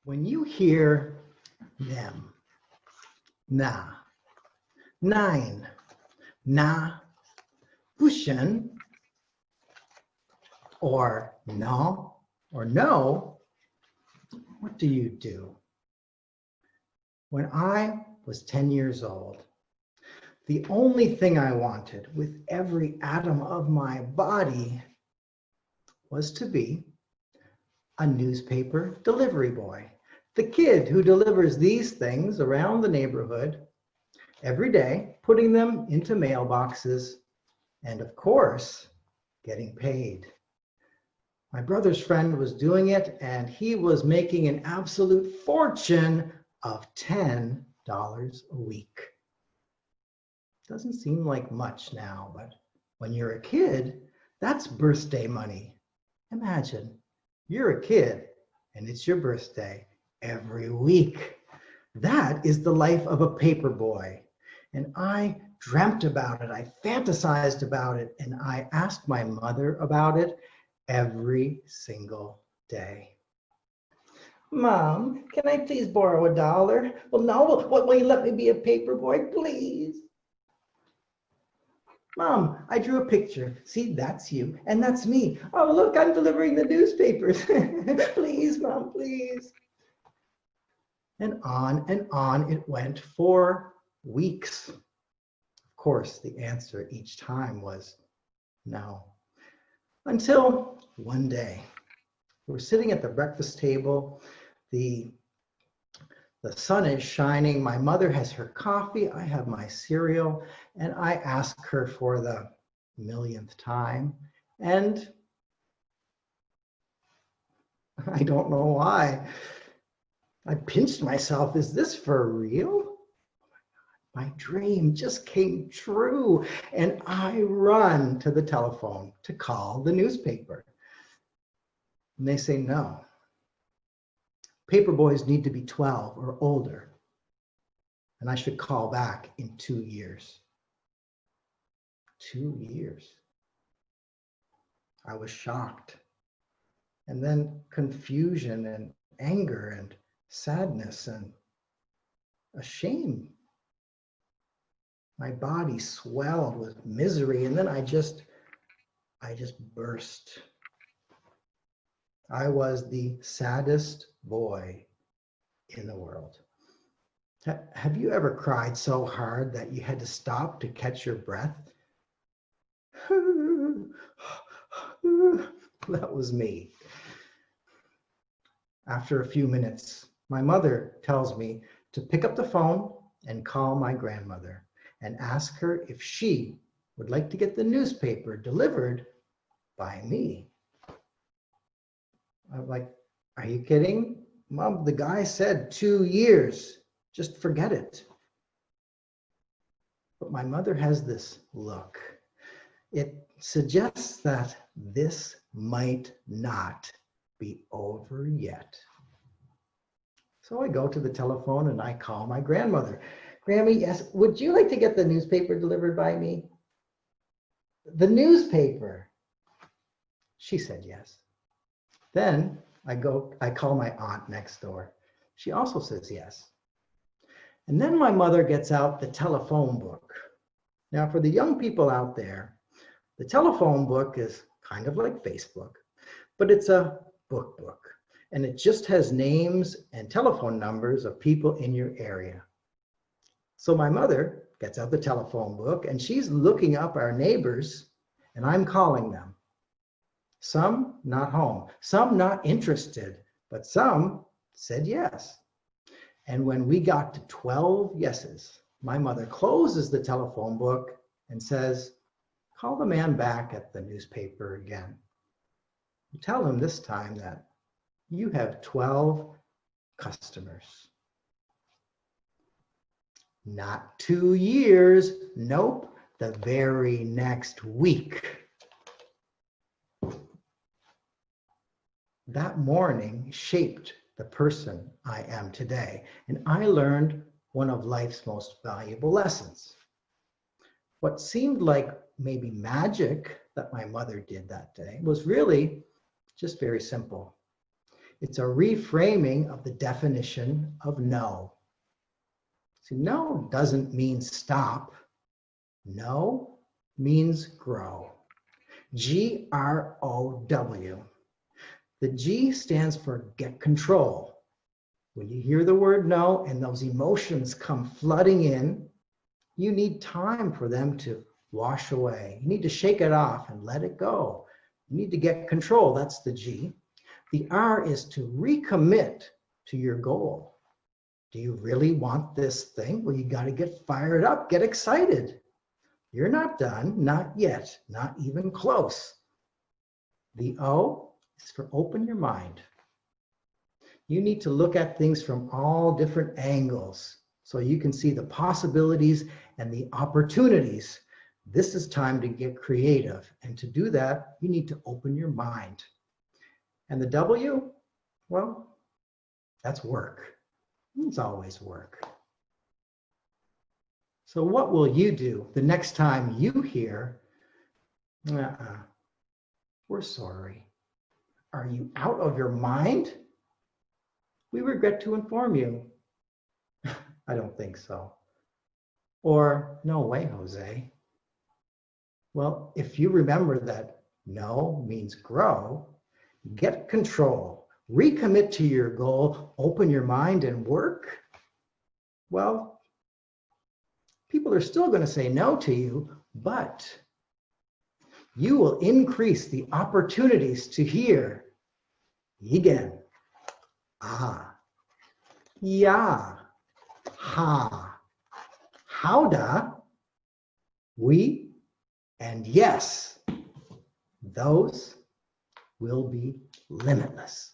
When you hear them, na, nine, na, pushen, or no, or no, what do you do? When I was 10 years old, the only thing I wanted with every atom of my body was to be a newspaper delivery boy. The kid who delivers these things around the neighborhood every day, putting them into mailboxes, and of course, getting paid. My brother's friend was doing it, and he was making an absolute fortune of $10 a week. Doesn't seem like much now, but when you're a kid, that's birthday money. Imagine, you're a kid, and it's your birthday every week. That is the life of a paper boy. And I dreamt about it, I fantasized about it, and I asked my mother about it every single day. Mom, can I please borrow $1? Well, no, will you let me be a paper boy, please? Mom, I drew a picture. See, that's you, and that's me. Oh, look, I'm delivering the newspapers. Please, Mom, please. And on it went for weeks. Of course, the answer each time was no. Until one day, we're sitting at the breakfast table. The sun is shining. My mother has her coffee. I have my cereal. And I ask her for the millionth time. And I don't know why. I pinched myself. Is this for real? My dream just came true. And I run to the telephone to call the newspaper. And they say no. Paper boys need to be 12 or older. And I should call back in 2 years. 2 years. I was shocked. And then confusion and anger and sadness and a shame. My body swelled with misery, and then I just burst. I was the saddest boy in the world. Have you ever cried so hard that you had to stop to catch your breath? That was me. After a few minutes, my mother tells me to pick up the phone and call my grandmother and ask her if she would like to get the newspaper delivered by me. I'm like, are you kidding? Mom, the guy said 2 years. Just forget it. But my mother has this look. It suggests that this might not be over yet. So I go to the telephone and I call my grandmother. Grammy, yes, would you like to get the newspaper delivered by me? The newspaper. She said yes. Then I call my aunt next door. She also says yes. And then my mother gets out the telephone book. Now, for the young people out there, the telephone book is kind of like Facebook, but it's a book, and it just has names and telephone numbers of people in your area. So my mother gets out the telephone book, and she's looking up our neighbors, and I'm calling them. Some not home, some not interested, but some said yes. And when we got to 12 yeses, my mother closes the telephone book and says, call the man back at the newspaper again. Tell him this time that you have 12 customers. Not 2 years, nope, the very next week. That morning shaped the person I am today, and I learned one of life's most valuable lessons. What seemed like maybe magic that my mother did that day was really just very simple. It's a reframing of the definition of no. See, no doesn't mean stop. No means grow. G-R-O-W. The G stands for get control. When you hear the word no and those emotions come flooding in, you need time for them to wash away. You need to shake it off and let it go. You need to get control. That's the G. The R is to recommit to your goal. Do you really want this thing? Well, you got to get fired up, get excited. You're not done, not yet, not even close. The O is for open your mind. You need to look at things from all different angles so you can see the possibilities and the opportunities. This is time to get creative. And to do that, you need to open your mind. And the W, well, that's work. It's always work. So what will you do the next time you hear, we're sorry? Are you out of your mind? We regret to inform you. I don't think so. Or, no way, Jose. Well, if you remember that no means grow, get control, recommit to your goal, open your mind and work, well, people are still going to say no to you, but you will increase the opportunities to hear again. Ah, yeah, ha, howda, we, and yes, those will be limitless.